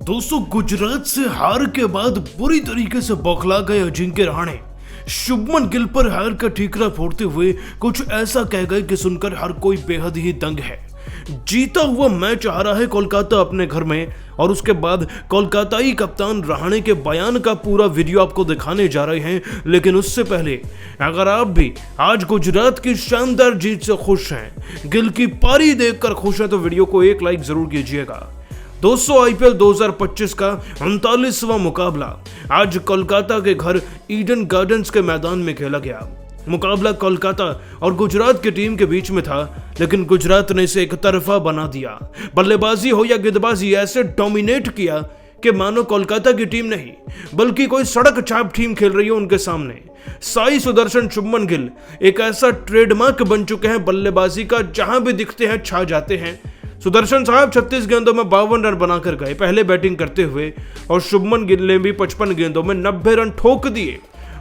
दोस्तों, गुजरात से हार के बाद बुरी तरीके से बौखला गए अजिंक्य रहाणे शुभमन गिल पर हार का ठीकरा फोड़ते हुए कुछ ऐसा कह गए कि सुनकर हर कोई बेहद ही दंग है। जीता हुआ मैच हारा है कोलकाता अपने घर में, और उसके बाद कोलकाताई कप्तान रहाणे के बयान का पूरा वीडियो आपको दिखाने जा रहे हैं। लेकिन उससे पहले अगर आप भी आज गुजरात की शानदार जीत से खुश हैं, गिल की पारी देखकर खुश हैं, तो वीडियो को एक लाइक जरूर कीजिएगा। दोस्तों, आईपीएल 2025 का 39वां मुकाबला आज कोलकाता के घर ईडन गार्डन्स के मैदान में खेला गया। मुकाबला कोलकाता और गुजरात की टीम के बीच में था, लेकिन गुजरात ने इसे एक तरफा बना दिया। बल्लेबाजी हो या गेंदबाजी ऐसे डोमिनेट किया कि मानो कोलकाता की टीम नहीं बल्कि कोई सड़क छाप टीम खेल रही हो उनके सामने। साई सुदर्शन, शुभमन गिल एक ऐसा ट्रेडमार्क बन चुके हैं बल्लेबाजी का, जहां भी दिखते हैं छा जाते हैं। सुदर्शन साहब 36 गेंदों में 52 रन बनाकर गए पहले बैटिंग करते हुए, और शुभमन गिल ने भी 55 गेंदों में 90 रन ठोक दिए।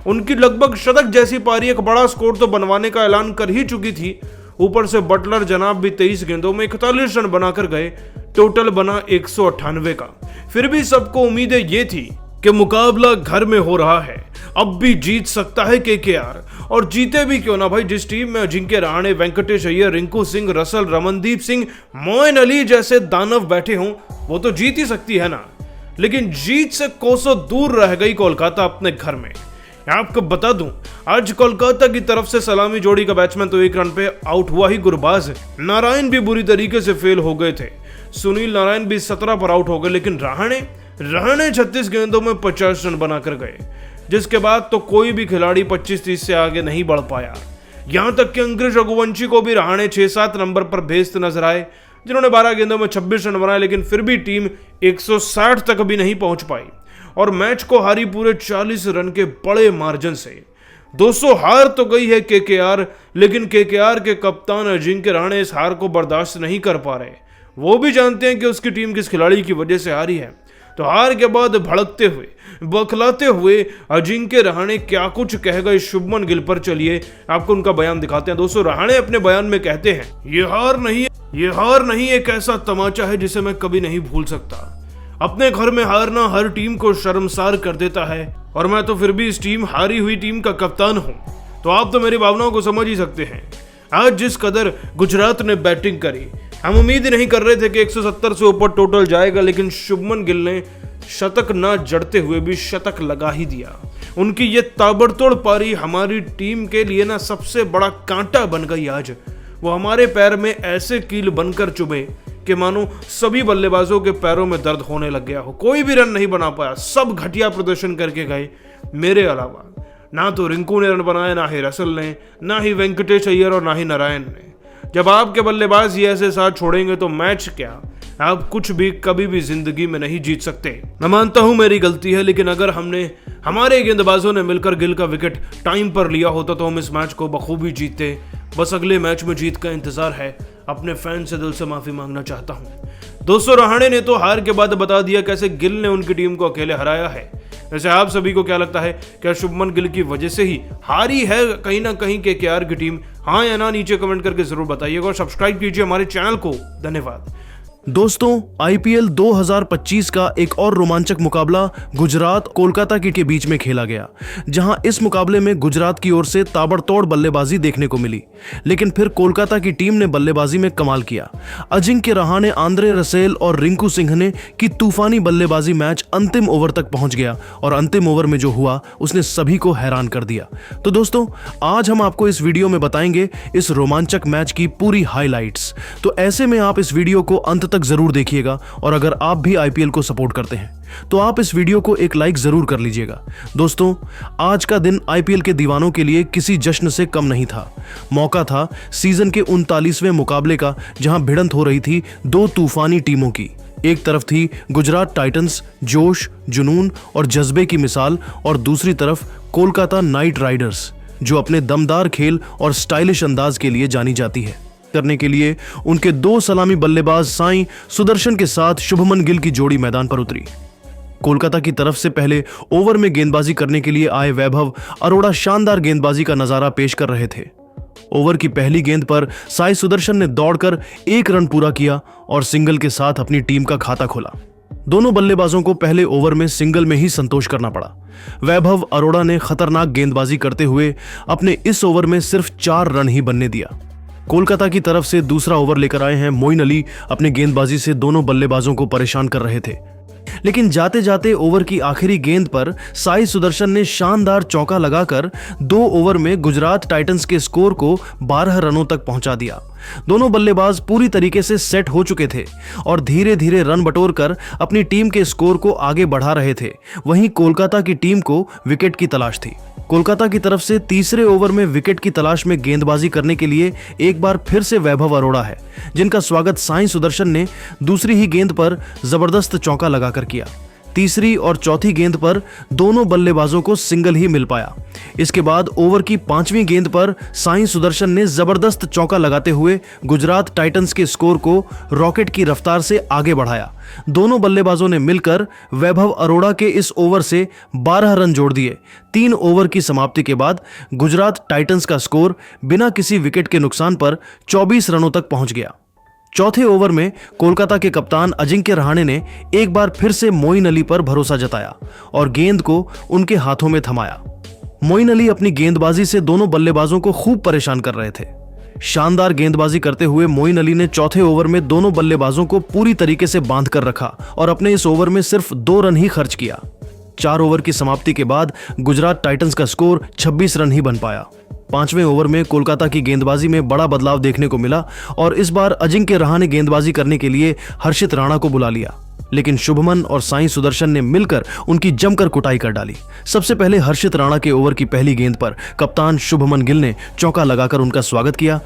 उनकी लगभग शतक जैसी पारी एक बड़ा स्कोर तो बनवाने का ऐलान कर ही चुकी थी। ऊपर से बटलर जनाब भी 23 गेंदों में 41 रन बनाकर गए। टोटल बना 198 का। फिर भी सबको उम्मीदें ये थी कि मुकाबला घर में हो रहा है, अब भी जीत सकता है केकेआर। और जीते भी क्यों ना भाई, जिस टीम में अजिंक्य रहाणे, वेंकटेश अय्यर, रिंकू सिंह, रसल, रमनदीप सिंह, मोइन अली जैसे दानव बैठे हों, वो तो जीत ही सकती है ना। लेकिन जीत से कोसों दूर रह गई कोलकाता अपने घर में। आपको बता दूं, आज कोलकाता की तरफ से सलामी जोड़ी का बैट्समैन तो 1 रन पे आउट हुआ ही। गुरबाज नारायण भी बुरी तरीके से फेल हो गए थे। सुनील नारायण भी 17 पर आउट हो गए। लेकिन रहाणे 36 गेंदों में 50 रन बनाकर गए, जिसके बाद तो कोई भी खिलाड़ी 25-30 से आगे नहीं बढ़ पाया। यहां तक कि अंग्रेज रघुवंशी को भी रहाणे 6-7 नंबर पर भेजते नजर आए, जिन्होंने 12 गेंदों में 26 रन बनाए। लेकिन फिर भी टीम 160 तक भी नहीं पहुंच पाई और मैच को हारी पूरे 40 रन के बड़े मार्जिन से। दोस्तों, हार तो गई है केकेआर, लेकिन केकेआर के कप्तान अजिंक्य रहाणे इस हार को बर्दाश्त नहीं कर पा रहे। वो भी जानते हैं कि उसकी टीम किस खिलाड़ी की वजह से हारी है। तो हार के बाद भड़कते हुए, बौखलाते हुए अजिंक्य रहाणे क्या कुछ कह गए शुभमन गिल पर, चलिए आपको उनका बयान दिखाते हैं। दोस्तों, रहाणे अपने बयान में कहते हैं, ये हार नहीं एक ऐसा तमाचा है जिसे मैं कभी नहीं भूल सकता। अपने घर में हारना हर टीम को शर्मसार कर देता है, और मैं तो फिर भी इस टीम हारी हुई टीम का कप्तान हूं। तो आप तो मेरी भावनाओं को समझ ही सकते हैं। आज जिस कदर गुजरात ने बैटिंग करी, हम उम्मीद नहीं कर रहे थे कि 170 से ऊपर टोटल जाएगा, लेकिन शुभमन गिल ने शतक ना जड़ते हुए भी शतक लगा ही दिया। उनकी ये ताबड़तोड़ पारी हमारी टीम के लिए ना सबसे बड़ा कांटा बन गई। आज वो हमारे पैर में ऐसे कील बनकर चुभे कि मानो सभी बल्लेबाजों के पैरों में दर्द होने लग गया हो। कोई भी रन नहीं बना पाया, सब घटिया प्रदर्शन करके गए। मेरे अलावा ना तो रिंकू ने रन बनाए, ना ही रसल ने, ना ही वेंकटेश अय्यर और ना ही नारायण ने। जब आपके बल्लेबाज ये ऐसे साथ छोड़ेंगे तो मैच क्या, आप कुछ भी कभी भी जिंदगी में नहीं जीत सकते। मैं मानता हूं मेरी गलती है, लेकिन अगर हमारे गेंदबाजों ने मिलकर गिल का विकेट टाइम पर लिया होता तो हम इस मैच को बखूबी जीतते। बस अगले मैच में जीत का इंतजार है। अपने फैन से दिल से माफी मांगना चाहता हूं। दोस्तों, रहाणे ने तो हार के बाद बता दिया कैसे गिल ने उनकी टीम को अकेले हराया है। वैसे आप सभी को क्या लगता है, क्या शुभमन गिल की वजह से ही हारी है कहीं ना कहीं केकेआर की टीम? हाँ या ना नीचे कमेंट करके जरूर बताइएगा, और सब्सक्राइब कीजिए हमारे चैनल को। धन्यवाद। दोस्तों, आईपीएल 2025 का एक और रोमांचक मुकाबला गुजरात कोलकाता के बीच में खेला गया, जहां इस मुकाबले में गुजरात की ओर से ताबड़तोड़ बल्लेबाजी देखने को मिली, लेकिन फिर कोलकाता की टीम ने बल्लेबाजी में कमाल किया। अजिंक्य रहाणे, आंद्रे रसेल और रिंकू सिंह ने की तूफानी बल्लेबाजी मैच अंतिम ओवर तक पहुंच गया, और अंतिम ओवर में जो हुआ उसने सभी को हैरान कर दिया। तो दोस्तों, आज हम आपको इस वीडियो में बताएंगे इस रोमांचक मैच की पूरी हाइलाइट्स। तो ऐसे में आप इस वीडियो को अंत तक जरूर देखिएगा, और अगर आप भी आईपीएल को सपोर्ट करते हैं तो आप इस वीडियो को एक लाइक जरूर कर लीजिएगा। दोस्तों, आज का दिन आईपीएल के दीवानों के लिए किसी जश्न से कम नहीं था। मौका था सीजन के 39वें मुकाबले का, जहां भिड़ंत हो रही थी दो तूफानी टीमों की। एक तरफ थी गुजरात टाइटंस, जोश, जुनून और जज्बे की मिसाल, और दूसरी तरफ कोलकाता नाइट राइडर्स, जो अपने दमदार खेल और स्टाइलिश अंदाज के लिए जानी जाती है। करने के लिए उनके 2 सलामी बल्लेबाज साई सुदर्शन के साथ शुभमन गिल की जोड़ी मैदान पर उतरी। कोलकाता की तरफ से पहले ओवर में गेंदबाजी करने के लिए आए वैभव अरोड़ा शानदार गेंदबाजी का नजारा पेश कर रहे थे। ओवर की पहली गेंद पर साई सुदर्शन ने दौड़कर 1 रन पूरा किया और सिंगल के साथ अपनी टीम का खाता खोला। दोनों बल्लेबाजों को पहले ओवर में सिंगल में ही संतोष करना पड़ा। वैभव अरोड़ा ने खतरनाक गेंदबाजी करते हुए अपने इस ओवर में सिर्फ 4 रन ही बनने दिया। कोलकाता की तरफ से दूसरा ओवर लेकर आए हैं मोइन अली अपने गेंदबाजी से दोनों बल्लेबाजों को परेशान कर रहे थे, लेकिन जाते जाते ओवर की आखिरी गेंद पर साई सुदर्शन ने शानदार चौका लगाकर 2 ओवर में गुजरात टाइटंस के स्कोर को 12 रनों तक पहुंचा दिया। दोनों बल्लेबाज पूरी तरीके से सेट हो चुके थे और धीरे धीरे रन बटोरकर अपनी टीम के स्कोर को आगे बढ़ा रहे थे। वहीं कोलकाता की टीम को विकेट की तलाश थी। कोलकाता की तरफ से तीसरे ओवर में विकेट की तलाश में गेंदबाजी करने के लिए एक बार फिर से वैभव अरोड़ा है, जिनका स्वागत साई सुदर्शन ने दूसरी ही गेंद पर जबरदस्त चौका लगाकर किया। तीसरी और चौथी गेंद पर दोनों बल्लेबाजों को सिंगल ही मिल पाया। इसके बाद ओवर की 5वीं गेंद पर साई सुदर्शन ने जबरदस्त चौका लगाते हुए गुजरात टाइटंस के स्कोर को रॉकेट की रफ्तार से आगे बढ़ाया। दोनों बल्लेबाजों ने मिलकर वैभव अरोड़ा के इस ओवर से 12 रन जोड़ दिए। 3 ओवर की समाप्ति के बाद गुजरात टाइटंस का स्कोर बिना किसी विकेट के नुकसान पर 24 रनों तक पहुंच गया। चौथे ओवर में कोलकाता के कप्तान अजिंक्य रहाणे ने एक बार फिर से मोइन अली पर भरोसा जताया और गेंद को उनके हाथों में थमाया। मोइन अली अपनी गेंदबाजी से दोनों बल्लेबाजों को खूब परेशान कर रहे थे। शानदार गेंदबाजी करते हुए मोइन अली ने चौथे ओवर में दोनों बल्लेबाजों को पूरी तरीके से बांध कर रखा और अपने इस ओवर में सिर्फ 2 रन ही खर्च किया। 4 ओवर की समाप्ति के बाद गुजरात टाइटंस का स्कोर 26 रन ही बन पाया। 5वें ओवर में कोलकाता की गेंदबाजी में बड़ा बदलाव देखने को मिला और इस बार अजिंक्य रहाणे ने गेंदबाजी करने के लिए हर्षित राणा को बुला लिया, लेकिन शुभमन और साई सुदर्शन ने मिलकर उनकी जमकर कुटाई कर डाली। सबसे पहले हर्षित राणा के ओवर की पहली गेंद पर कप्तान शुभमन गिल ने चौका लगाकर उनका स्वागत किया।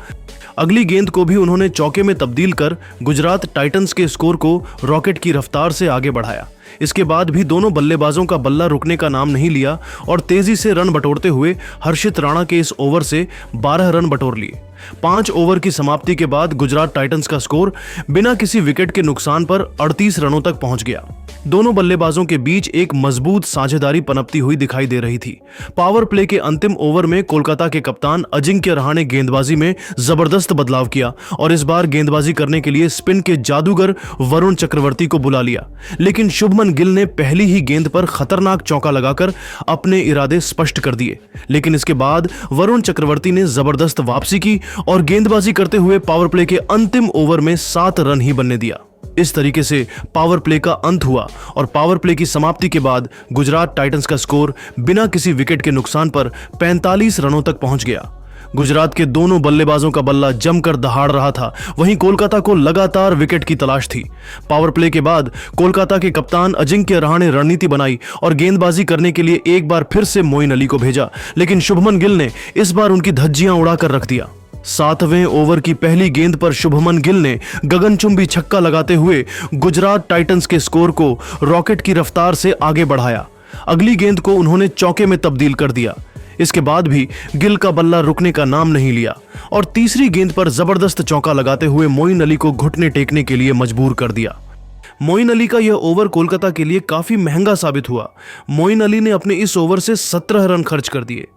अगली गेंद को भी उन्होंने चौके में तब्दील कर गुजरात टाइटंस के स्कोर को रॉकेट की रफ्तार से आगे बढ़ाया। इसके बाद भी दोनों बल्लेबाजों का बल्ला रुकने का नाम नहीं लिया और तेजी से रन बटोरते हुए हर्षित राणा के इस ओवर से 12 रन बटोर लिए। 5 ओवर की समाप्ति के बाद गुजरात टाइटंस का स्कोर बिना किसी विकेट के नुकसान पर 38 रनों तक पहुंच गया। दोनों बल्लेबाजों के बीच एक मजबूत साझेदारी पनपती हुई दिखाई दे रही थी। पावर प्ले के अंतिम ओवर में कोलकाता के कप्तान अजिंक्य रहाणे ने गेंदबाजी में जबरदस्त बदलाव किया और इस बार गेंदबाजी करने के लिए स्पिन के जादूगर वरुण चक्रवर्ती को बुला लिया, लेकिन शुभमन गिल ने पहली ही गेंद पर खतरनाक चौका लगाकर अपने इरादे स्पष्ट कर दिए। लेकिन इसके बाद वरुण चक्रवर्ती ने जबरदस्त वापसी की और गेंदबाजी करते हुए पावर प्ले के अंतिम ओवर में 7 रन ही बनने दिया। इस तरीके से पावर प्ले का अंत हुआ और पावर प्ले की समाप्ति के बाद गुजरात टाइटंस का स्कोर बिना किसी विकेट के नुकसान पर 45 रनों तक पहुंच गया। गुजरात के दोनों बल्लेबाजों का बल्ला जमकर दहाड़ रहा था, वहीं कोलकाता को लगातार विकेट की तलाश थी। पावर प्ले के बाद कोलकाता के कप्तान अजिंक्य रहाणे ने रणनीति बनाई और गेंदबाजी करने के लिए एक बार फिर से मोइन अली को भेजा, लेकिन शुभमन गिल ने इस बार उनकी धज्जियां उड़ाकर रख दिया। 7वें ओवर की पहली गेंद पर शुभमन गिल ने गगनचुंबी छक्का लगाते हुए गुजरात टाइटंस के स्कोर को रॉकेट की रफ्तार से आगे बढ़ाया। अगली गेंद को उन्होंने चौके में तब्दील कर दिया। इसके बाद भी गिल का बल्ला रुकने का नाम नहीं लिया और तीसरी गेंद पर जबरदस्त चौका लगाते हुए मोइन अली को घुटने टेकने के लिए मजबूर कर दिया। मोइन अली का यह ओवर कोलकाता के लिए काफी महंगा साबित हुआ। मोइन अली ने अपने इस ओवर से 17 रन खर्च कर दिए।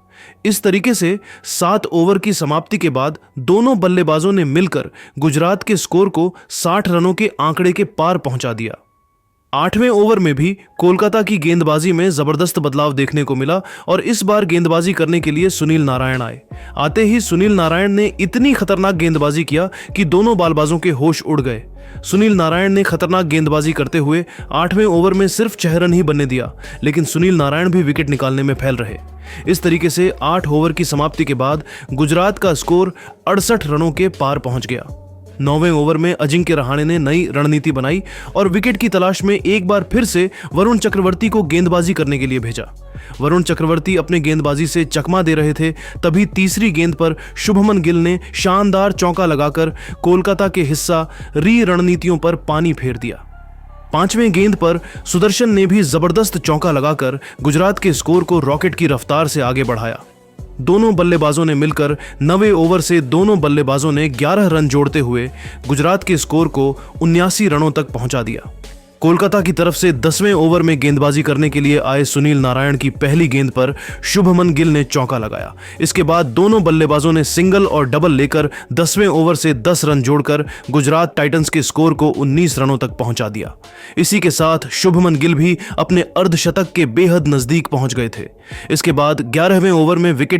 इस तरीके से 7 ओवर की समाप्ति के बाद दोनों बल्लेबाजों ने मिलकर गुजरात के स्कोर को 60 रनों के आंकड़े के पार पहुंचा दिया। 8वें ओवर में भी कोलकाता की गेंदबाजी में जबरदस्त बदलाव देखने को मिला और इस बार गेंदबाजी करने के लिए सुनील नारायण आए। आते ही सुनील नारायण ने इतनी खतरनाक गेंदबाजी किया कि दोनों बालबाजों के होश उड़ गए। सुनील नारायण ने खतरनाक गेंदबाजी करते हुए 8वें ओवर में सिर्फ 6 रन ही बनने दिया, लेकिन सुनील नारायण भी विकेट निकालने में फैल रहे। इस तरीके से 8 ओवर की समाप्ति के बाद गुजरात का स्कोर 68 रनों के पार पहुंच गया। 9वें ओवर में अजिंक्य रहाणे ने नई रणनीति बनाई और विकेट की तलाश में एक बार फिर से वरुण चक्रवर्ती को गेंदबाजी करने के लिए भेजा। वरुण चक्रवर्ती अपने गेंदबाजी से चकमा दे रहे थे, तभी तीसरी गेंद पर शुभमन गिल ने शानदार चौका लगाकर कोलकाता के हिस्सा रणनीतियों पर पानी फेर दिया। 5वें गेंद पर सुदर्शन ने भी जबरदस्त चौका लगाकर गुजरात के स्कोर को रॉकेट की रफ्तार से आगे बढ़ाया। दोनों बल्लेबाजों ने मिलकर 9वें ओवर से दोनों बल्लेबाजों ने 11 रन जोड़ते हुए गुजरात के स्कोर को 79 रनों तक पहुंचा दिया। कोलकाता की तरफ से 10वें ओवर में गेंदबाजी करने के लिए आए सुनील नारायण की पहली गेंद पर शुभमन गिल ने चौका लगाया। इसके बाद दोनों बल्लेबाजों ने सिंगल और डबल लेकर 10वें ओवर से 10 रन जोड़कर गुजरात टाइटंस के स्कोर को 19 रनों तक पहुंचा दिया। इसी के साथ शुभमन गिल भी अपने अर्धशतक के बेहद नजदीक पहुंच गए थे। इसके बाद 11वें ओवर में विकेट